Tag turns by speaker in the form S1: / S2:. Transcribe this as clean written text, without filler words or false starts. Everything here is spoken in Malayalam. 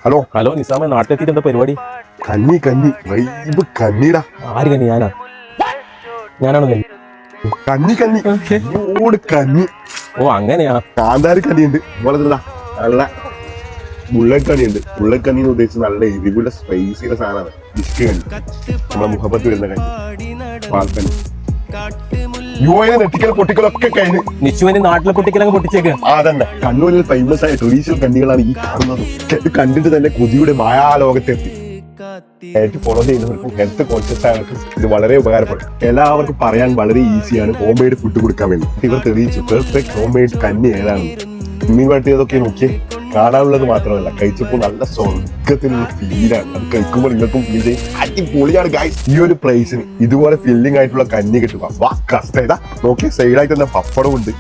S1: ഹലോ
S2: ഹലോ നിസാമ, നാട്ടിലെത്തിയിട്ട് എന്താ പരിപാടി?
S1: കന്നി വൈബ് കന്നിടാ.
S2: ആര് കന്നി? ഞാനാണോ കന്നി?
S1: കന്നി കന്നിയോട് കന്നി.
S2: ഓ അങ്ങനെയാ.
S1: കാന്താരി കന്നിയുണ്ട്, അതുപോലെ നല്ല ബുള്ളറ്റ് കന്നിയുണ്ട്. ബുള്ളറ്റ് കന്നി എന്ന് ഉദ്ദേശിച്ച് നല്ല എരിവുള്ള സ്പൈസിയുടെ സാധനമാണ്. ഡിസ്ക് കന്നി, നമ്മളെ മുഖപ്പത്ത് വരുന്ന കന്നി, പാൽക്കന്നി. യുവനെ നെറ്റിക്കൽ പൊട്ടിക്കലൊക്കെ കഴിഞ്ഞ്
S2: നിശുവിന് നാട്ടിലെ പൊട്ടിക്കലങ്ങ് പൊട്ടിച്ചേക്ക്.
S1: അതന്നെ കണ്ണൂരിൽ ഫേമസ് ആയ ട്രഡീഷണൽ കണ്ണികളാണ് ഈ കാണുന്നത്. ഇത് കണ്ടിട്ട് തന്നെ കൊതിയുടെ മായാലോകത്തെത്തി. ഫോളോ ചെയ്യുന്നവർക്കും ഹെൽത്ത് കോൺഷ്യസ് ആയവർക്കും ഇത് വളരെ ഉപകാരപ്പെടും. എല്ലാവർക്കും പറയാൻ വളരെ ഈസിയാണ് ഹോം മെയ്ഡ് ഫുഡ് കൊടുക്കാൻ വേണ്ടി. ഇവർ തെളിയിച്ചു പെർഫെക്റ്റ് ഹോം മെയ്ഡ് കന്നി ഏതാണ്. മീൻ വട്ടിയതൊക്കെ നോക്കി കാണാനുള്ളത് മാത്രമല്ല, കഴിച്ചപ്പോൾ നല്ല സ്വർഗത്തിനുള്ള ഫീലാണ്. അത് കഴിക്കുമ്പോൾ നിങ്ങൾക്കും ഫീൽ ചെയ്യും. അടിപൊളിയാണ് ഗൈസ്. ഈ ഒരു പ്രൈസിന് ഇതുപോലെ ഫില്ലിംഗ് ആയിട്ടുള്ള കന്നി കിട്ടുക. വാ കസ്റ്റ നോക്കി സൈഡായിട്ട് തന്നെ പപ്പടം ഉണ്ട്.